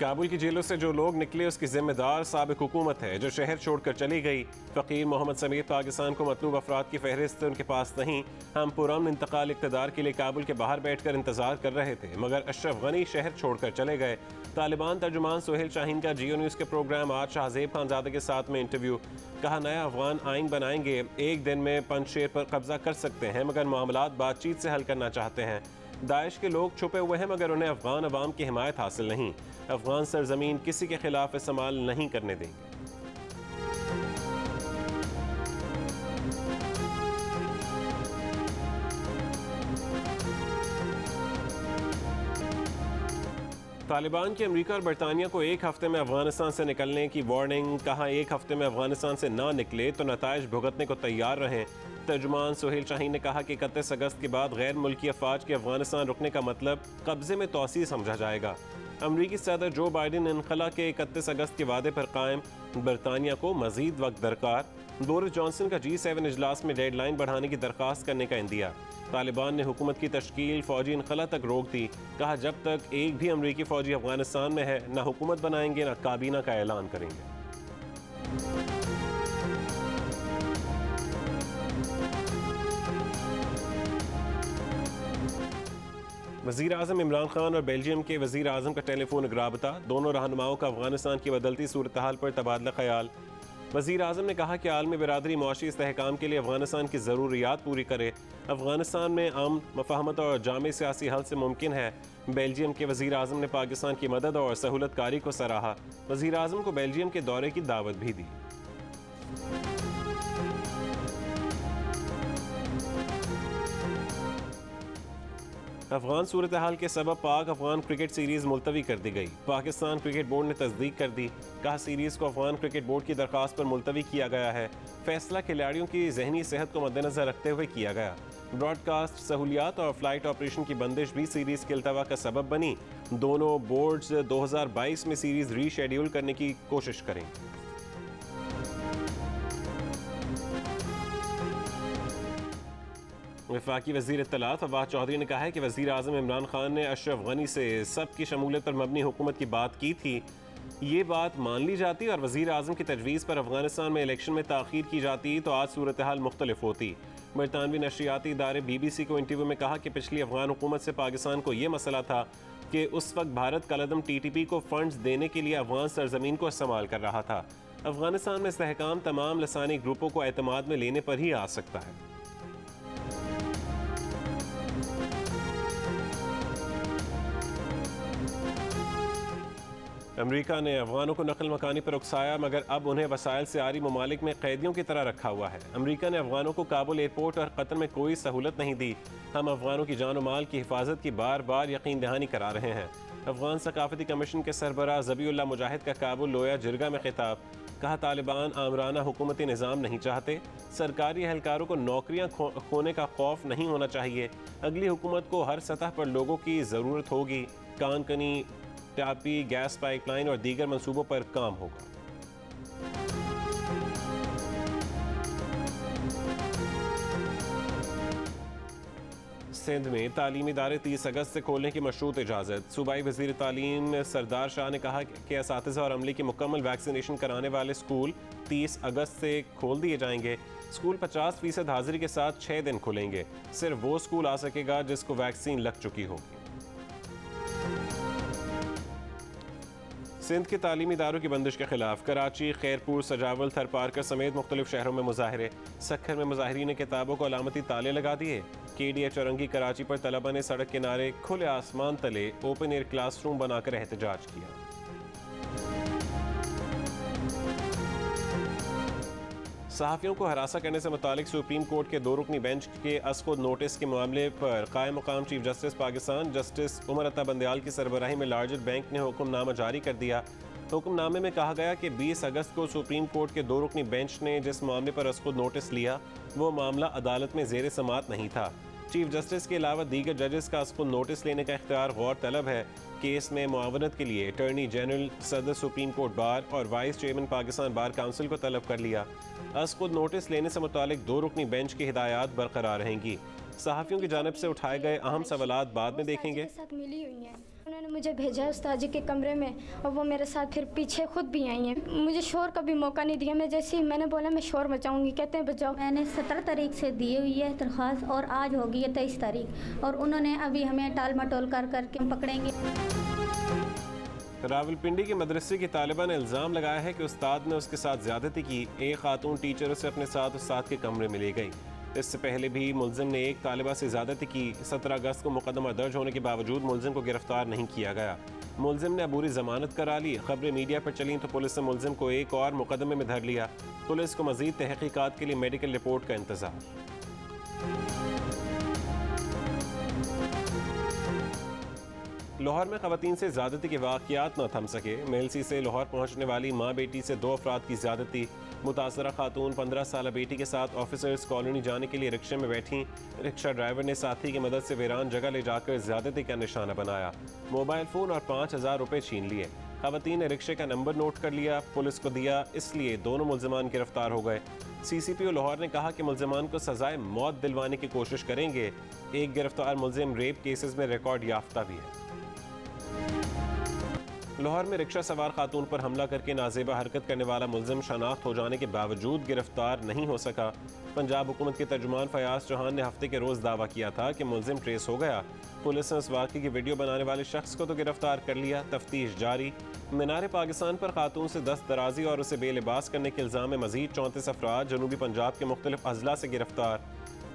काबुल की जेलों से जो लोग निकले उसकी जिम्मेदार साबिक हुकूमत है जो शहर छोड़कर चली गई। फ़कीर मोहम्मद समेत पाकिस्तान को मतलूब अफराद की फहरिस्त उनके पास नहीं। हम पुरअमन इंतकाल इक़्तिदार के लिए काबुल के बाहर बैठकर इंतजार कर रहे थे मगर अशरफ गनी शहर छोड़कर चले गए। तालिबान तर्जुमान सोहेल शाहीन का जियो न्यूज़ के प्रोग्राम आज शाहजेब खानजादे के साथ में इंटरव्यू। कहा नया अफगान आइन बनाएंगे, एक दिन में पंजशेर पर कब्जा कर सकते हैं मगर मामलात बातचीत से हल करना चाहते हैं। दाइश के लोग छुपे हुए हैं मगर उन्हें अफगान अवाम की हिमायत हासिल नहीं। अफगान सरजमीन किसी के खिलाफ इस्तेमाल नहीं करने देंगे। तालिबान की अमेरिका और बरतानिया को एक हफ्ते में अफगानिस्तान से निकलने की वार्निंग। कहा एक हफ्ते में अफगानिस्तान से ना निकले तो नताइज भुगतने को तैयार रहें। तर्जुमान सोहेल शाहीन ने कहा कि 31 अगस्त के बाद गैर मुल्की अफवाज के अफगानिस्तान रुकने का मतलब कब्जे में तोसी समझा जाएगा। अमरीकी सदर जो बाइडन इनखला के 31 अगस्त के वादे पर कायम। बरतानिया को मजीद वक्त दरकार। बोरिस जॉनसन का G7 इजलास में डेडलाइन बढ़ाने की दरख्वास्त करने का इंदिया। तालिबान ने हुकूमत की तश्कील फौजी इनखला तक रोक दी। कहा जब तक एक भी अमरीकी फौजी अफगानिस्तान में है न हुकूमत बनाएंगे न काबीना का ऐलान करेंगे। वज़ीर आज़म इमरान खान और बेल्जियम के वज़ीर आज़म का टेलीफोनिक राबता। दोनों रहनुमाओं का अफगानिस्तान की बदलती सूरत हाल पर तबादला ख्याल। वज़ीर आज़म ने कहा कि आलमी बिरादरी मुआशी इस्तेहकाम के लिए अफगानिस्तान की ज़रूरियात पूरी करे। अफगानिस्तान में अमन, मफाहमत और जामे सियासी हल से मुमकिन है। बेल्जियम के वज़ीर आज़म ने पाकिस्तान की मदद और सहूलतकारी को सराहा। वज़ीर आज़म को बेल्जियम के दौरे की दावत भी दी। अफगान सूरत हाल के सबब पाक अफगान क्रिकेट सीरीज मुलतवी कर दी गई। पाकिस्तान क्रिकेट बोर्ड ने तस्दीक कर दी। कहा सीरीज को अफगान क्रिकेट बोर्ड की दरख्वास्त पर मुलतवी किया गया है। फैसला खिलाड़ियों की जहनी सेहत को मद्देनजर रखते हुए किया गया। ब्रॉडकास्ट सहूलियात और फ्लाइट ऑपरेशन की बंदिश भी सीरीज के इल्तवा का सबब बनी। दोनों बोर्ड्स 2022 में सीरीज रीशेड्यूल करने की कोशिश करेंगे। वफाकी वज़ीर इत्तलात फवाद चौधरी ने कहा है कि वज़ीर आज़म इमरान खान ने अशरफ गनी से सबकी शमूलियत पर मबनी हुकूमत की बात की थी। ये बात मान ली जाती और वज़ीर आज़म की तजवीज़ पर अफगानिस्तान में इलेक्शन में ताख़ीर की जाती तो आज सूरत हाल मुख्तलिफ होती। बरतानवी नशरियाती इदारे BBC को इंटरव्यू में कहा कि पिछली अफगान हुकूमत से पाकिस्तान को ये मसला था कि उस वक्त भारत कलदम TTP को फंड्स देने के लिए अफगान सरजमीन को इस्तेमाल कर रहा था। अफगानिस्तान में इस्तेहकाम तमाम लसानी ग्रुपों को एतमाद में लेने पर ही आ सकता है। अमेरिका ने अफगानों को नकल मकानी पर उकसाया मगर अब उन्हें वसाइल से आरी ममालिक में कैदियों की तरह रखा हुआ है। अमेरिका ने अफगानों को काबुल एयरपोर्ट और कतर में कोई सहूलत नहीं दी। हम अफगानों की जान और माल की हिफाजत की बार बार यकीन दहानी करा रहे हैं। अफगान सकाफती कमीशन के सरबराह ज़बीउल्लाह मुजाहिद का काबुल लोया जिरगा में खिताब। कहा तालिबान आमराना हुकूमती निज़ाम नहीं चाहते। सरकारी एहलकारों को नौकरियां खोने का खौफ नहीं होना चाहिए। अगली हुकूमत को हर सतह पर लोगों की ज़रूरत होगी। कानकनी, टापी, गैस पाइपलाइन और दीगर मंसूबों पर काम होगा। सिंध में तालीमी इदारे 30 अगस्त से खोलने की मशरूत इजाज़त। सूबाई वज़ीर तालीम सरदार शाह ने कहा कि असातिज़ा और अमले की मुकम्मल वैक्सीनेशन कराने वाले स्कूल 30 अगस्त से खोल दिए जाएंगे। स्कूल 50% हाजिरी के साथ 6 दिन खुलेंगे। सिर्फ वो स्कूल आ सकेगा जिसको वैक्सीन लग चुकी होगी। सिंध के तालीमी इदारों की बंदिश के खिलाफ कराची, खैरपुर, सजावल, थरपारकर समेत मुख्तलिफ शहरों में मुजाहरे। सखर में मुजाहिरीन ने किताबों को अलामती ताले लगा दिए। KDH औरंगी कराची पर तलबा ने सड़क किनारे खुले आसमान तले ओपन एयर क्लासरूम बनाकर एहतजाज किया। सहाफ़ियों को हरासा करने से मुतालिक सुप्रीम कोर्ट के 2 रुकनी बेंच के असखुद नोटिस के मामले पर कायम मुकाम chief justice Pakistan justice Umar Ata Bandial की सरबराही में लार्जर बैंक ने हुक्मनामा जारी कर दिया। हुक्मनामे में कहा गया कि 20 अगस्त को सुप्रीम कोर्ट के 2 रुकनी बेंच ने जिस मामले पर असखुद नोटिस लिया वो मामला अदालत में ज़ेर समात नहीं था। चीफ जस्टिस के अलावा दीगर जजेस का असखुद नोटिस लेने का इख्तियार गौर तलब है। केस में मुआवनत के लिए अटॉर्नी जनरल, सदर सुप्रीम कोर्ट बार और vice chairman Pakistan bar council को तलब कर लिया। असखुद नोटिस लेने से मुतालिक 2 रुकनी बेंच की हिदायत बरकरार रहेंगी। सहाफ़ियों की जानिब से उठाए गए अहम सवालात बाद में देखेंगे। साथ मिली हुई हैं, उन्होंने मुझे भेजा उस्ताद जी के कमरे में और वो मेरे साथ फिर पीछे खुद भी आई हैं। मुझे शोर का भी मौका नहीं दिया। मैं जैसे ही मैंने बोला मैं शोर मचाऊंगी, कहते हैं बचाओ। मैंने 17 तारीख से दी हुई है दरख्वास्त और आज होगी है 23 तारीख और उन्होंने अभी हमें टाल मटोल कर करके पकड़ेंगे। रावलपिंडी के मदरसे की तालिबा ने इल्ज़ाम लगाया है कि उस्ताद ने उसके साथ ज़्यादती की। एक खातून टीचर उसे अपने साथ उस्ताद के कमरे में ले गई। इससे पहले भी मुलजिम ने एक तालिबा से ज़्यादती की। 17 अगस्त को मुकदमा दर्ज होने के बावजूद मुलजिम को गिरफ्तार नहीं किया गया। मुलजिम ने अबूरी जमानत करा ली। खबरें मीडिया पर चलीं तो पुलिस ने मुलजिम को एक और मुकदमे में धर लिया। पुलिस को मज़ीद तहकीकात के लिए मेडिकल रिपोर्ट का इंतज़ार। लाहौर में ख़वातीन से ज़्यादती के वाक़यात न थम सके। मेलसी से लाहौर पहुँचने वाली माँ बेटी से 2 अफराद की ज़्यादती। मुतासरा खातून 15 साल बेटी के साथ ऑफिसर्स कॉलोनी जाने के लिए रिक्शे में बैठी। रिक्शा ड्राइवर ने साथी की मदद से वीरान जगह ले जाकर ज़्यादती का निशाना बनाया। मोबाइल फ़ोन और 5,000 रुपये छीन लिए। ख़वातीन ने रिक्शे का नंबर नोट कर लिया, पुलिस को दिया, इसलिए दोनों मुलजमान गिरफ्तार हो गए। CCPO लाहौर ने कहा कि मुलजमान को सजाए मौत दिलवाने की कोशिश करेंगे। एक गिरफ्तार मुलजिम रेप केसेस में रिकॉर्ड याफ्ता भी है। लाहौर में रिक्शा सवार खातून पर हमला करके नाजेबा हरकत करने वाला मुलजिम शनाख्त हो जाने के बावजूद गिरफ्तार नहीं हो सका। पंजाब हुकूमत के तर्जुमान फयाज चौहान ने हफ्ते के रोज़ दावा किया था कि मुलजिम ट्रेस हो गया। पुलिस ने उस वाक़े की वीडियो बनाने वाले शख्स को तो गिरफ्तार कर लिया। तफ्तीश जारी। मीनार पाकिस्तान पर खातून से दस्त दराजी और उसे बेलिबास करने के इल्ज़ाम में मज़ीद 34 अफराद जनूबी पंजाब के मुख्तलिफ अजला से गिरफ्तार।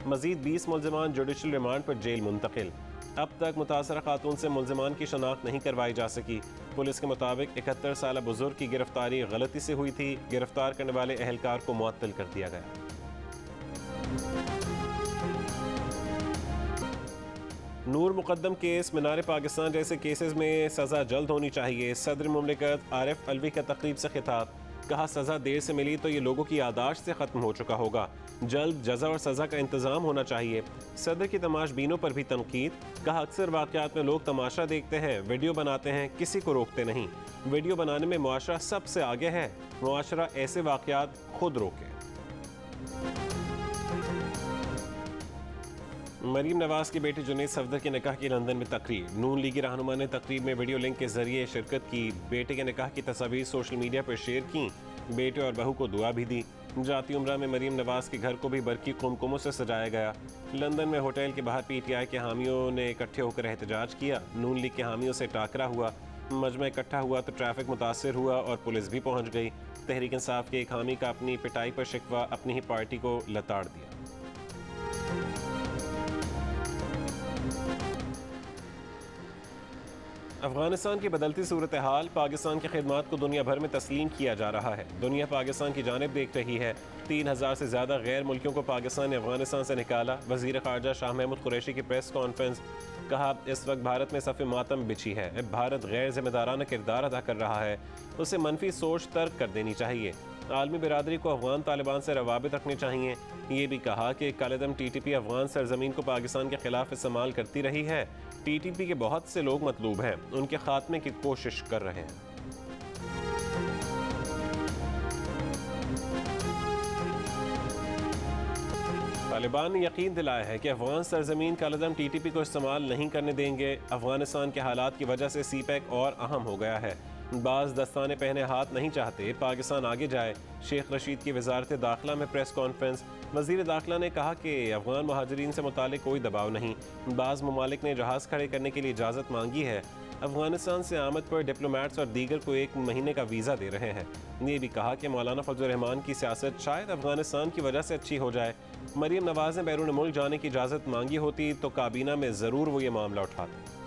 मज़ीद 20 मुलजमान जुडिशल रिमांड पर जेल मुंतकिल। अब तक मुतासरा खातून से मुलजमान की शनाख्त नहीं करवाई जा सकी। पुलिस के मुताबिक 71 साल बुजुर्ग की गिरफ्तारी गलती से हुई थी। गिरफ्तार करने वाले एहलकार को मुअत्तल कर दिया गया। नूर मुकद्दम केस, मीनार पाकिस्तान जैसे केसेस में सज़ा जल्द होनी चाहिए। सदर मुमलिकत आरिफ अलवी का तकरीब से खिताब। कहा सज़ा देर से मिली तो ये लोगों की यादाश्त से ख़त्म हो चुका होगा। जल्द जज़ा और सज़ा का इंतज़ाम होना चाहिए। सदर की तमाशबीनों पर भी तनकीद। कहा अक्सर वाक़यात में लोग तमाशा देखते हैं, वीडियो बनाते हैं, किसी को रोकते नहीं। वीडियो बनाने में मुआशरा सबसे आगे है। मुआशरा ऐसे वाक़यात खुद रोके। मरीम नवाज की बेटी जुनैद सफदर के निकाह की लंदन में तकरीब। नून लीगी रहनुमा ने तकरीब में वीडियो लिंक के जरिए शिरकत की। बेटे के निकाह की तस्वीर सोशल मीडिया पर शेयर की। बेटे और बहू को दुआ भी दी। जाती उम्रा में मरीम नवाज के घर को भी बरकी कुमकुमों से सजाया गया। लंदन में होटल के बाहर PTI के हामियों ने इकट्ठे होकर एहतजाज किया। नून लीग के हामियों से टाकरा हुआ। मजमा इकट्ठा हुआ तो ट्रैफिक मुतासर हुआ और पुलिस भी पहुंच गई। तहरीक इंसाफ के एक हामी का अपनी पिटाई पर शिकवा, अपनी ही पार्टी को लताड़ दिया। अफगानिस्तान की बदलती सूरत हाल। पाकिस्तान की खिदमात को दुनिया भर में तस्लीम किया जा रहा है। दुनिया पाकिस्तान की जानिब देख रही है। 3000 से ज़्यादा गैर मुल्कियों को पाकिस्तान ने अफगानिस्तान से निकाला। वज़ीर ख़ारजा शाह महमूद कुरैशी की प्रेस कॉन्फ्रेंस। कहा इस वक्त भारत में सफ़े मातम बिछी है। भारत गैर जिम्मेदाराना किरदार अदा कर रहा है। उसे मनफी सोच तर्क कर देनी चाहिए। आलमी बिरादरी को अफगान तालिबान से रवाबित रखने चाहिए। ये भी कहा कि कालेदम TTP अफगान सरजमीन को पाकिस्तान के खिलाफ इस्तेमाल करती रही है। TTP के बहुत से लोग मतलूब हैं, उनके खात्मे की कोशिश कर रहे हैं। तालिबान ने यकीन दिलाया है कि अफगान सरजमीन कालेदम TTP को इस्तेमाल नहीं करने देंगे। अफगानिस्तान के हालात की वजह से CPEC और अहम हो गया है। बाज़ दस्ताने पहने हाथ नहीं चाहते पाकिस्तान आगे जाए। शेख रशीद की वजारत दाखिला में प्रेस कॉन्फ्रेंस। वज़ीर दाखिला ने कहा कि अफगान महाजरीन से मुतालिक कोई दबाव नहीं। बाज़ ममालिक ने जहाज़ खड़े करने के लिए इजाज़त मांगी है। अफगानिस्तान से आमद पर डिप्लोमेट्स और दीगर को 1 महीने का वीज़ा दे रहे हैं। ये भी कहा कि मौलाना फजल रहमान की सियासत शायद अफगानिस्तान की वजह से अच्छी हो जाए। मरीम नवाज ने बैरून मुल्क जाने की इजाज़त मांगी होती तो काबीना में ज़रूर वो ये मामला उठाते।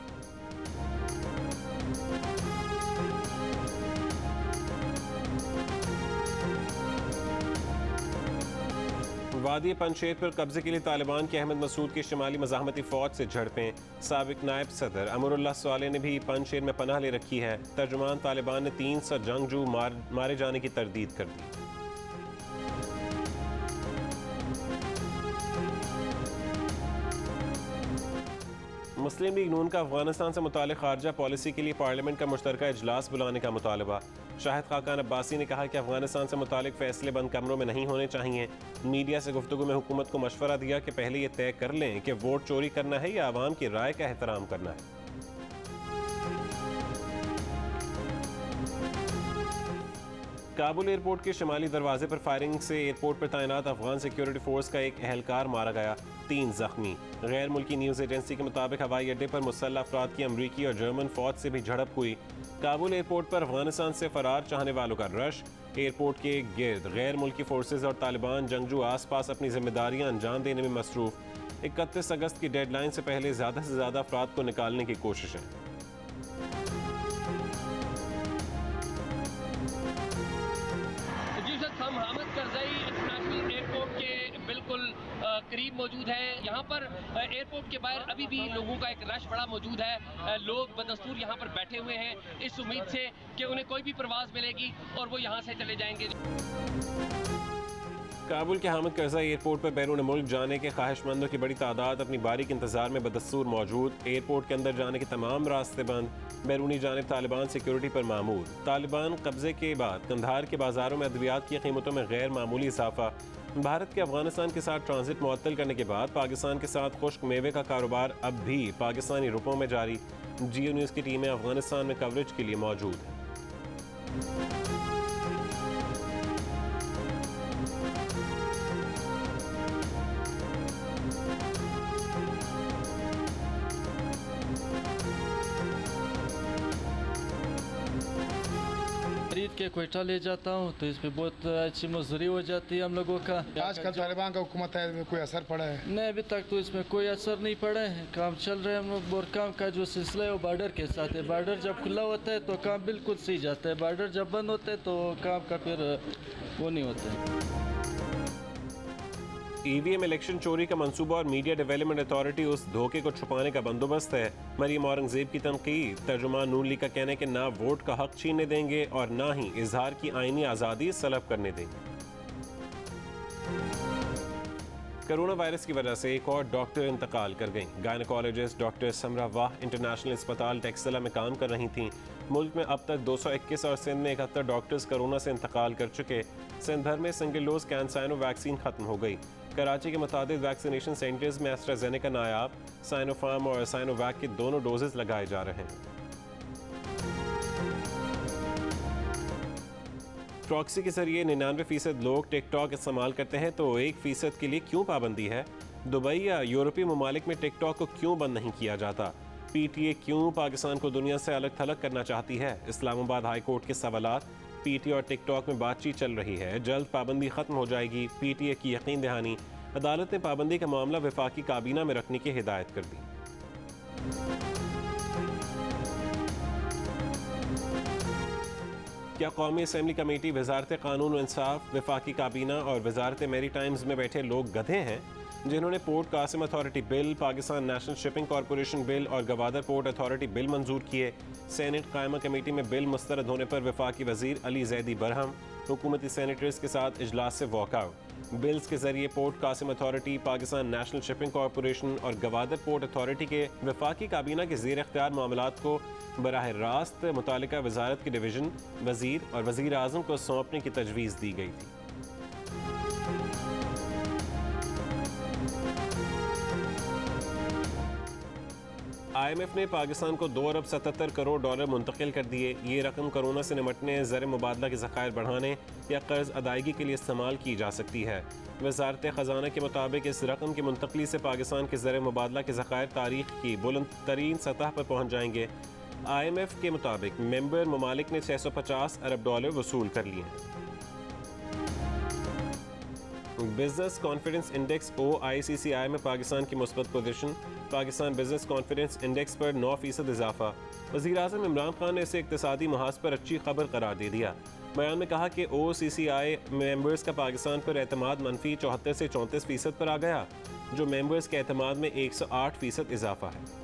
वादी पंशेर पर कब्जे के लिए तालिबान के अहमद मसूद की शुमाली मज़ाहमती फ़ौज से झड़पें। साबिक नायब सदर अमरुल्लाह स्वाले ने भी पंशेर में पनाह ले रखी है। तर्जुमान तालिबान ने 300 जंगजू मारे जाने की तरदीद कर दी। मुस्लिम लीग नून का अफगानिस्तान से मुताल्लिक़ खारजा पॉलिसी के लिए पार्लियामेंट का मुश्तरका इजलास बुलाने का मुतालबा। शाहिद खाकान अब्बासी ने कहा कि अफगानिस्तान से मुताल्लिक़ फैसले बंद कमरों में नहीं होने चाहिए। मीडिया से गुफ्तगू में हुकूमत को मशवरा दिया कि पहले ये तय कर लें कि वोट चोरी करना है या आवाम की राय का एहतराम करना है। काबुल एयरपोर्ट के शिमाली दरवाजे पर फायरिंग से एयरपोर्ट पर तैनात अफगान सिक्योरिटी फोर्स का एक एहलकार मारा गया, 3 जख्मी। गैर मुल्की न्यूज़ एजेंसी के मुताबिक हवाई अड्डे पर मुसल्लह अफराद की अमरीकी और जर्मन फौज से भी झड़प हुई। काबुल एयरपोर्ट पर अफगानिस्तान से फरार चाहने वालों का रश। एयरपोर्ट के गिर्द गैर मुल्की फोर्सेज और तालिबान जंगजू आसपास अपनी जिम्मेदारियां अंजाम देने में मसरूफ। 31 अगस्त की डेडलाइन से पहले ज़्यादा से ज़्यादा अफराद को निकालने की कोशिश है। हम हामिद करज़ई इंटरनेशनल एयरपोर्ट के बिल्कुल करीब मौजूद है। यहाँ पर एयरपोर्ट के बाहर अभी भी लोगों का एक रश बड़ा मौजूद है। लोग बदस्तूर यहाँ पर बैठे हुए हैं इस उम्मीद से कि उन्हें कोई भी परवाज़ मिलेगी और वो यहाँ से चले जाएंगे। काबुल के हामिद करज़ई एयरपोर्ट पर बैरून मुल्क जाने के ख्वाहिशमंदों की बड़ी तादाद अपनी बारी के इंतजार में बदस्तूर मौजूद। एयरपोर्ट के अंदर जाने के तमाम रास्ते बंद। बैरूनी जानिब तालिबान सिक्योरिटी पर मामूल। तालिबान कब्जे के बाद कंधार के बाजारों में अद्वियात की कीमतों में गैर मामूली इजाफा। भारत के अफगानिस्तान के साथ ट्रांजिट मुअत्तल करने के बाद पाकिस्तान के साथ खुश्क मेवे का कारोबार अब भी पाकिस्तानी रुपयों में जारी। जियो न्यूज़ की टीमें अफगानिस्तान में कवरेज के लिए मौजूद हैं। खरीद के कोयटा ले जाता हूँ तो इस पे बहुत अच्छी मजदूरी हो जाती है हम लोगों का। आजकल तालिबान का हुकूमत है, इसमें कोई असर पड़ा है? नहीं, अभी तक तो इसमें कोई असर नहीं पड़ा है। काम चल रहा है हम लोग। और काम का जो सिलसिला है वो बॉर्डर के साथ है। बॉर्डर जब खुला होता है तो काम बिल्कुल सही जाता है। बॉर्डर जब बंद होता है तो काम का फिर वो नहीं होता है। EVM इलेक्शन चोरी का मंसूबा और मीडिया डेवलपमेंट अथॉरिटी उस धोखे को छुपाने का बंदोबस्त है। मरियम औरंगजेब की तनकीद। तर्जुमान नून लीग का कहना है कि ना वोट का हक छीनने देंगे और ना ही इजहार की आईनी आज़ादी सलब करने देंगे। कोरोना वायरस की वजह से एक और डॉक्टर इंतकाल कर गईं। गायनकोलॉजिस्ट डॉक्टर समरा वाह इंटरनेशनल अस्पताल टेक्सला में काम कर रही थीं। मुल्क में अब तक 221 और सिंध में 71 डॉक्टर्स कोरोना से इंतकाल कर चुके। सिंध भर में सिंगल डोज कैंसाइनो वैक्सीन खत्म हो गई। कराची के मुताबिक वैक्सीनेशन सेंटर्स में एस्ट्राजेनेका नायाब, साइनोफार्म और साइनोवैक के दोनों डोजेस लगाए जा रहे हैं। प्रॉक्सी के जरिए 99% लोग टिकटॉक इस्तेमाल करते हैं, तो 1% के लिए क्यों पाबंदी है? दुबई या यूरोपीय ममालिक में टिकटॉक को क्यों बंद नहीं किया जाता? PTA क्यों पाकिस्तान को दुनिया से अलग थलग करना चाहती है? इस्लामाबाद हाई कोर्ट के सवालात। PTA और टिकटॉक में बातचीत चल रही है, जल्द पाबंदी खत्म हो जाएगी। PTA की यकीन दहानी। अदालत ने पाबंदी का मामला वफाकी काबीना में रखने की हिदायत कर दी। क्या कौमी असम्बली कमेटी, वजारत कानून व इंसाफ, वफाकी काबीना और वजारत मेरी टाइम्स में बैठे लोग गधे हैं जिन्होंने port Qasim authority bill, Pakistan national shipping corporation bill और गवादर पोर्ट अथॉरिटी बिल मंजूर किए? सेनेट कायमा कमेटी में बिल मुस्तरद होने पर वफाकी वजीर अली जैदी बरहम। हुकूमती सेनेटर्स के साथ इजलास से वॉकआउट। बिल्स के जरिए port Qasim authority, Pakistan national shipping corporation और गवादर पोर्ट अथॉरिटी के वफाकी काबीना के ज़ेर इख्तियार मामलात को बराह रास्त मुतालिका वजारत की डिवीज़न, वजीर और वजीर आज़म को सौंपने की तजवीज़ दी गई थी। IMF ने पाकिस्तान को $2 अरब 77 करोड़ मुंतकिल कर दिए। ये रकम कोरोना से निमटने, ज़र मुबादला के ज़खायर बढ़ाने या कर्ज अदायगी के लिए इस्तेमाल की जा सकती है। वजारत ख़जाना के मुताबिक इस रकम की मुंतकली से पाकिस्तान के ज़र मुबादला के ज़खायर तारीख की बुलंद तरीन सतह पर पहुँच जाएंगे। IMF के मुताबिक मेंबर ममालिक ने $650 अरब वसूल कर लिए हैं। बिजनेस कॉन्फिडेंस इंडेक्स OICCI में पाकिस्तान की मुस्बत position. Pakistan business confidence index पर 9% इजाफा। वज़ीर-ए-आज़म इमरान खान ने इसे इक़्तिसादी महाज पर अच्छी खबर करार दे दिया। बयान में कहा कि OCCI मेंबर्स का पाकिस्तान पर एतमाद मनफी 74 से 34% पर आ गया, जो मेंबर्स के एतमाद में 108% इजाफा है।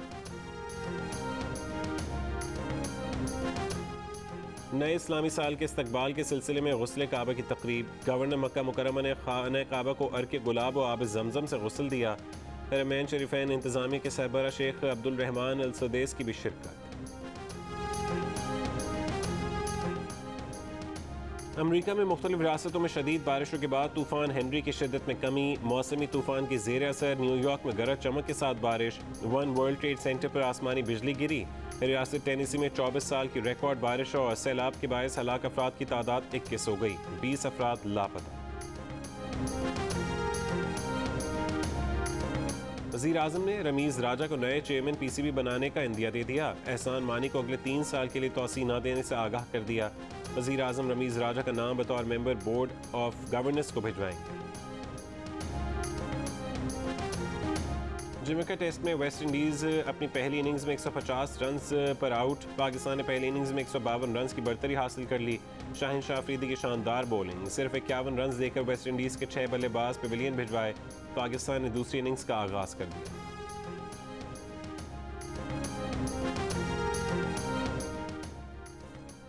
नए इस्लामी साल के इस्तकबाल के सिलसिले में गुस्ल काबा की तकरीब। गवर्नर मक्का मुकर्रमा ने खाना काबा को अर्क गुलाब व आब जमजम से गुस्ल दिया। हरमैन शरीफैन इंतजामिया के सरबराह शेख अब्दुल रहमान अल सुदैस की भी शिरकत। अमरीका में मुख्तलिफ रियासतों में शदीद बारिशों के बाद तूफान हेनरी की शिद्दत में कमी। मौसमी तूफान के ज़ेर असर न्यूयॉर्क में गरज चमक के साथ बारिश। वन वर्ल्ड ट्रेड सेंटर पर आसमानी बिजली गिरी। रियासत टेनेसी में 24 साल की रिकॉर्ड बारिश और सैलाब के बायस हलाक अफराद की तादाद 21 हो गई। 20 अफराद लापता। वज़ीर आज़म ने रमीज़ राजा को नए चेयरमैन PCB बनाने का इंदिया दे दिया। एहसान मानी को अगले 3 साल के लिए तौसी न देने से आगाह कर दिया। वज़ीर आज़म रमीज़ राजा का नाम बतौर मेंबर बोर्ड ऑफ गवर्नेंस को भिजवाएंगे। जमैका टेस्ट में वेस्ट इंडीज़ अपनी पहली इनिंग्स में 150 रन पर आउट। पाकिस्तान ने पहली इनिंग्स में 152 रन की बढ़तरी हासिल कर ली। शाहिन शाह अफरीदी की शानदार बॉलिंग। सिर्फ 51 रन देकर वेस्ट इंडीज़ के 6 बल्लेबाज पेविलियन भिजवाए। पाकिस्तान ने दूसरी इनिंग्स का आगाज कर दिया।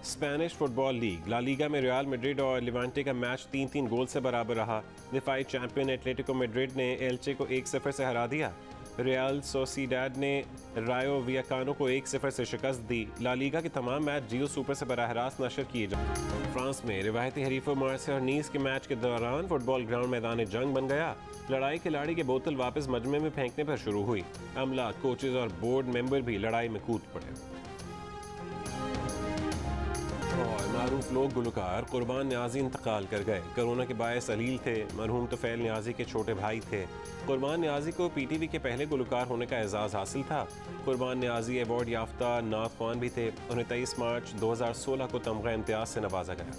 Spanish football league La Liga में रियल मैड्रिड और लिवांटे का मैच 3-3 गोल से बराबर रहा। दिफाई चैंपियन एटलेटिको मैड्रिड ने एल्चे को 1-0 से हरा दिया। रियल सोसिडाड ने रायो वियाकानो को 1-0 से शिकस्त दी। ला लीगा के तमाम मैच जियो सुपर से बराह रास्त नशर किए जाए। फ्रांस में रिवायती हरीफों मार्से और नीस के मैच के दौरान फुटबॉल ग्राउंड मैदान जंग बन गया। लड़ाई खिलाड़ी के बोतल वापस मजमे में फेंकने पर शुरू हुई। अमला, कोचेज और बोर्ड मेंबर भी लड़ाई में कूद पड़े। और मारूफ लोग गुलकार कुर्बान न्याजी इंतकाल कर गए। कोरोना के बायस अलील थे। मरहूम तुफैल न्याजी के छोटे भाई थे। कुर्बान न्याजी को PTV के पहले गुलकार होने का एजाज़ हासिल था। कुर्बान न्याजी अवार्ड याफ्ता नात ख्वान भी थे। उन्हें 23 मार्च 2016 को तमगा इम्तियाज़ से नवाजा गया।